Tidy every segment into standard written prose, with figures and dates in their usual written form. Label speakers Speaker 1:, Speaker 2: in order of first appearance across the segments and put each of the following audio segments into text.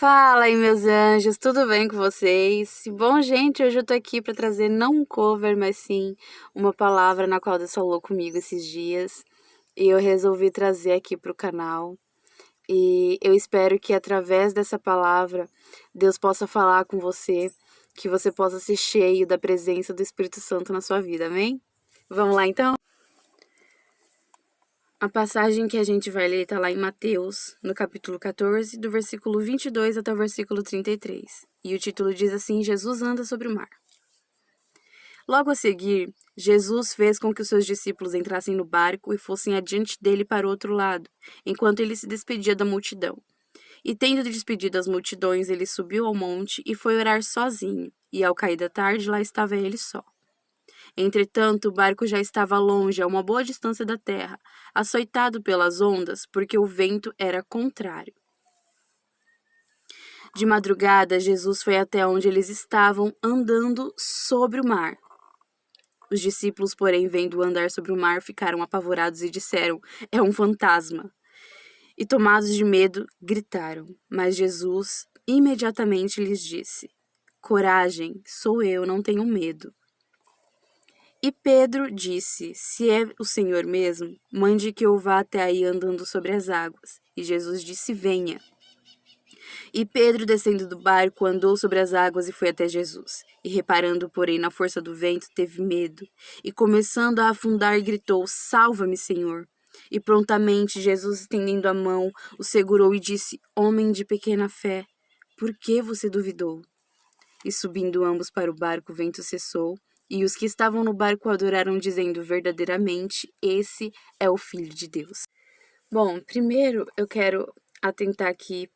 Speaker 1: Fala aí, meus anjos, tudo bem com vocês? Bom, gente, hoje eu tô aqui pra trazer não um cover, mas sim uma palavra na qual Deus falou comigo esses dias. E eu resolvi trazer aqui pro canal. E eu espero que através dessa palavra Deus possa falar com você, que você possa ser cheio da presença do Espírito Santo na sua vida, amém? Vamos lá então? A passagem que a gente vai ler está lá em Mateus, no capítulo 14, do versículo 22 até o versículo 33. E o título diz assim: Jesus anda sobre o mar. Logo a seguir, Jesus fez com que os seus discípulos entrassem no barco e fossem adiante dele para o outro lado, enquanto ele se despedia da multidão. E tendo despedido as multidões, ele subiu ao monte e foi orar sozinho, e ao cair da tarde lá estava ele só. Entretanto, o barco já estava longe, a uma boa distância da terra, açoitado pelas ondas, porque o vento era contrário. De madrugada, Jesus foi até onde eles estavam, andando sobre o mar. Os discípulos, porém, vendo-o andar sobre o mar, ficaram apavorados e disseram: "É um fantasma." E, tomados de medo, gritaram. Mas Jesus imediatamente lhes disse: "Coragem, sou eu, não tenham medo." E Pedro disse: "Se é o Senhor mesmo, mande que eu vá até aí andando sobre as águas." E Jesus disse: "Venha." E Pedro, descendo do barco, andou sobre as águas e foi até Jesus. E reparando, porém, na força do vento, teve medo. E começando a afundar, gritou: "Salva-me, Senhor." E prontamente Jesus, estendendo a mão, o segurou e disse: "Homem de pequena fé, por que você duvidou?" E subindo ambos para o barco, o vento cessou. E os que estavam no barco adoraram, dizendo: "Verdadeiramente, esse é o Filho de Deus." Bom, primeiro eu quero atentar aqui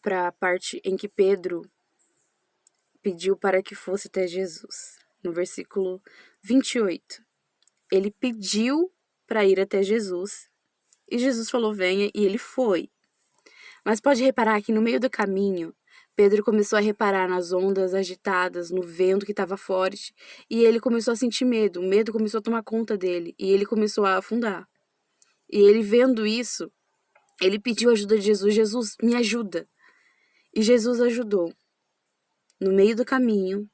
Speaker 1: para a parte em que Pedro pediu para que fosse até Jesus. No versículo 28. Ele pediu para ir até Jesus e Jesus falou: "Venha", e ele foi. Mas pode reparar que no meio do caminho, Pedro começou a reparar nas ondas agitadas, no vento que estava forte, e ele começou a sentir medo. O medo começou a tomar conta dele, e ele começou a afundar. E ele, vendo isso, ele pediu ajuda de Jesus: "Jesus, me ajuda." E Jesus ajudou. No meio do caminho,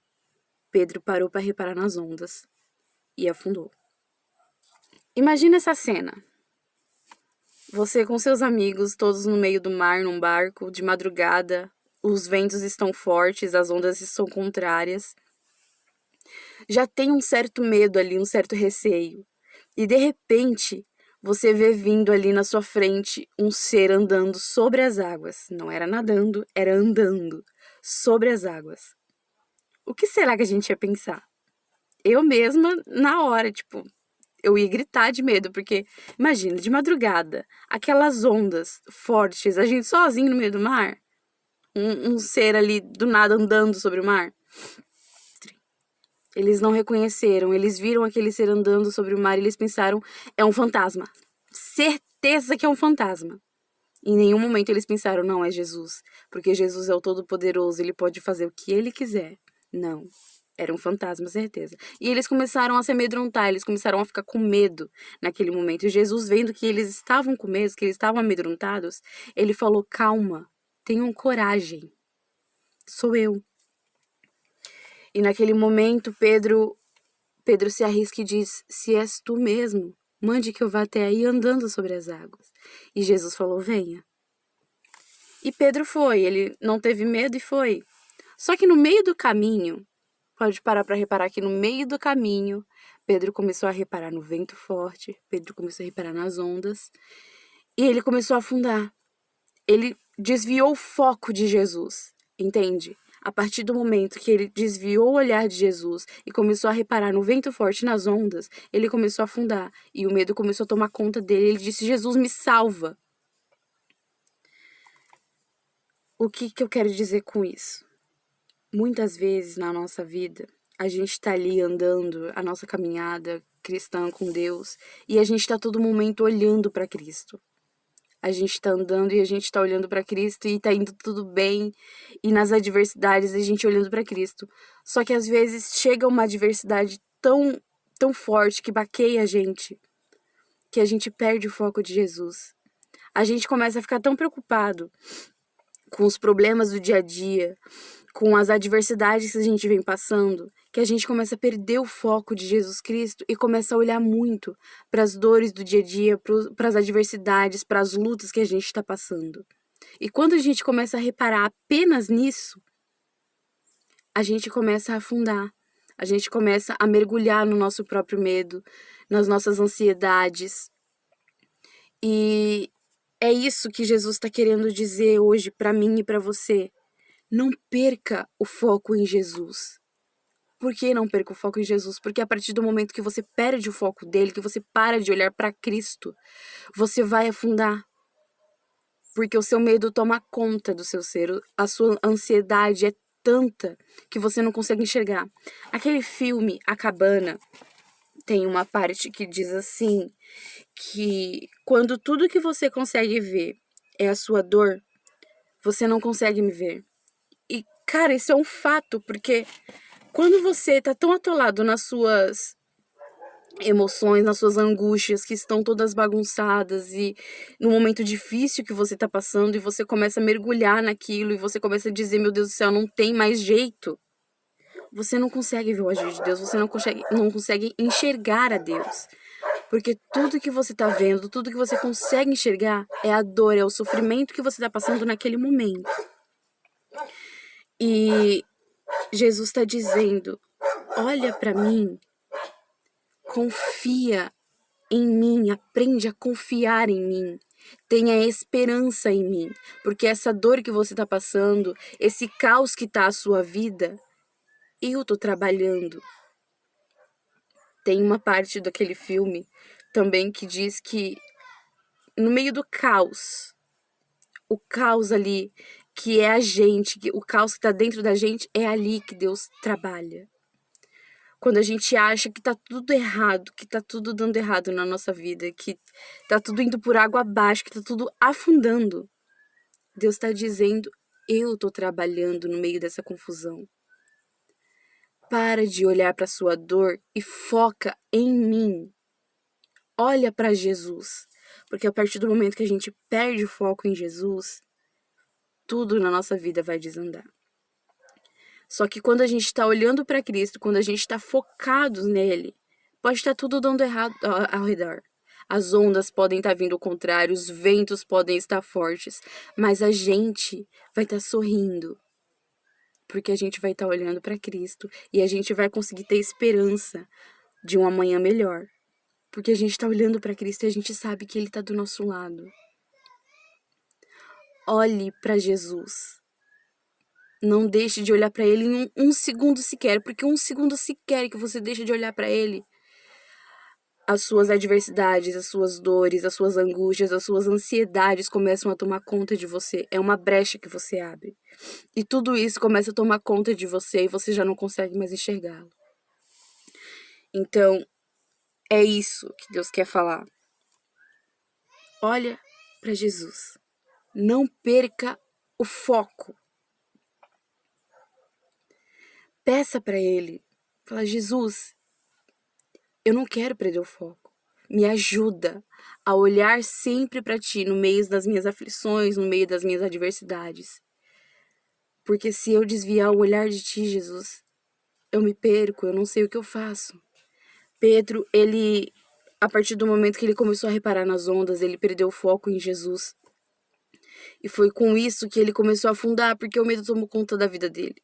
Speaker 1: Pedro parou para reparar nas ondas e afundou. Imagina essa cena. Você com seus amigos, todos no meio do mar, num barco, de madrugada, os ventos estão fortes, as ondas estão contrárias. Já tem um certo medo ali, um certo receio. E de repente, você vê vindo ali na sua frente um ser andando sobre as águas. Não era nadando, era andando sobre as águas. O que será que a gente ia pensar? Eu mesma, na hora, eu ia gritar de medo, porque, imagina, de madrugada, aquelas ondas fortes, a gente sozinho no meio do mar, um ser ali do nada andando sobre o mar. Eles não reconheceram, eles viram aquele ser andando sobre o mar e eles pensaram: "É um fantasma. Certeza que é um fantasma." Em nenhum momento eles pensaram: "Não, é Jesus, porque Jesus é o Todo-Poderoso, ele pode fazer o que ele quiser." Não. Era um fantasma, certeza. E eles começaram a se amedrontar, eles começaram a ficar com medo naquele momento. E Jesus, vendo que eles estavam com medo, que eles estavam amedrontados, ele falou: "Calma, tenham coragem. Sou eu." E naquele momento, Pedro se arrisca e diz: "Se és tu mesmo, mande que eu vá até aí andando sobre as águas." E Jesus falou: "Venha." E Pedro foi, ele não teve medo e foi. Só que no meio do caminho, pode parar para reparar que no meio do caminho, Pedro começou a reparar no vento forte, Pedro começou a reparar nas ondas, e ele começou a afundar. Ele desviou o foco de Jesus, entende? A partir do momento que ele desviou o olhar de Jesus e começou a reparar no vento forte e nas ondas, ele começou a afundar. E o medo começou a tomar conta dele. Ele disse: "Jesus, me salva." O que eu quero dizer com isso? Muitas vezes na nossa vida, a gente está ali andando a nossa caminhada cristã com Deus e a gente está todo momento olhando para Cristo. A gente está andando e a gente está olhando para Cristo e está indo tudo bem, e nas adversidades a gente olhando para Cristo. Só que às vezes chega uma adversidade tão forte que baqueia a gente, que a gente perde o foco de Jesus. A gente começa a ficar tão preocupado com os problemas do dia a dia, com as adversidades que a gente vem passando, que a gente começa a perder o foco de Jesus Cristo e começa a olhar muito para as dores do dia a dia, para as adversidades, para as lutas que a gente está passando. E quando a gente começa a reparar apenas nisso, a gente começa a afundar, a gente começa a mergulhar no nosso próprio medo, nas nossas ansiedades. E é isso que Jesus está querendo dizer hoje para mim e para você. Não perca o foco em Jesus. Por que não perca o foco em Jesus? Porque a partir do momento que você perde o foco dele, que você para de olhar para Cristo, você vai afundar. Porque o seu medo toma conta do seu ser, a sua ansiedade é tanta que você não consegue enxergar. Aquele filme, A Cabana, tem uma parte que diz assim, que quando tudo que você consegue ver é a sua dor, você não consegue me ver. E, cara, isso é um fato, porque quando você tá tão atolado nas suas emoções, nas suas angústias que estão todas bagunçadas e no momento difícil que você tá passando e você começa a mergulhar naquilo e você começa a dizer, meu Deus do céu, não tem mais jeito. Você não consegue ver o agir de Deus, você não consegue enxergar a Deus. Porque tudo que você tá vendo, tudo que você consegue enxergar é a dor, é o sofrimento que você tá passando naquele momento. E Jesus está dizendo, olha para mim, confia em mim, aprende a confiar em mim, tenha esperança em mim, porque essa dor que você está passando, esse caos que está a sua vida, eu tô trabalhando. Tem uma parte daquele filme também que diz que no meio do caos, o caos ali que é a gente, o caos que está dentro da gente, é ali que Deus trabalha. Quando a gente acha que tá tudo errado, que tá tudo dando errado na nossa vida, que tá tudo indo por água abaixo, que tá tudo afundando, Deus está dizendo, eu tô trabalhando no meio dessa confusão. Para de olhar para sua dor e foca em mim. Olha para Jesus, porque a partir do momento que a gente perde o foco em Jesus, tudo na nossa vida vai desandar. Só que quando a gente está olhando para Cristo, quando a gente está focado nele, pode estar tudo dando errado ao redor. As ondas podem estar vindo ao contrário, os ventos podem estar fortes, mas a gente vai estar sorrindo, porque a gente vai estar olhando para Cristo e a gente vai conseguir ter esperança de um amanhã melhor, porque a gente está olhando para Cristo e a gente sabe que Ele está do nosso lado. Olhe para Jesus. Não deixe de olhar para Ele em um segundo sequer, porque um segundo sequer que você deixa de olhar para Ele, as suas adversidades, as suas dores, as suas angústias, as suas ansiedades começam a tomar conta de você. É uma brecha que você abre. E tudo isso começa a tomar conta de você e você já não consegue mais enxergá-lo. Então, é isso que Deus quer falar. Olha para Jesus. Não perca o foco. Peça para Ele. Fala, Jesus, eu não quero perder o foco. Me ajuda a olhar sempre para Ti no meio das minhas aflições, no meio das minhas adversidades. Porque se eu desviar o olhar de Ti, Jesus, eu me perco, eu não sei o que eu faço. Pedro, ele, a partir do momento que ele começou a reparar nas ondas, ele perdeu o foco em Jesus. E foi com isso que ele começou a afundar, porque o medo tomou conta da vida dele,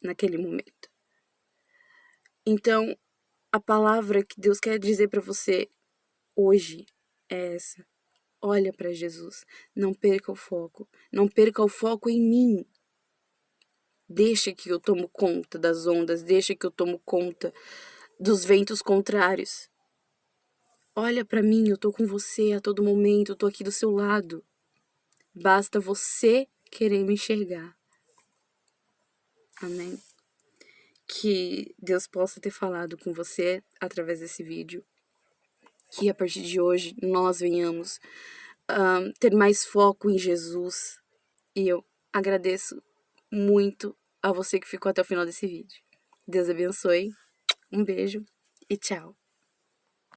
Speaker 1: naquele momento. Então, a palavra que Deus quer dizer para você hoje é essa. Olha para Jesus, não perca o foco. Não perca o foco em mim. Deixa que eu tomo conta das ondas, deixa que eu tomo conta dos ventos contrários. Olha para mim, eu tô com você a todo momento, eu tô aqui do seu lado. Basta você querer me enxergar. Amém? Que Deus possa ter falado com você através desse vídeo. Que a partir de hoje nós venhamos ter mais foco em Jesus. E eu agradeço muito a você que ficou até o final desse vídeo. Deus abençoe. Um beijo e tchau.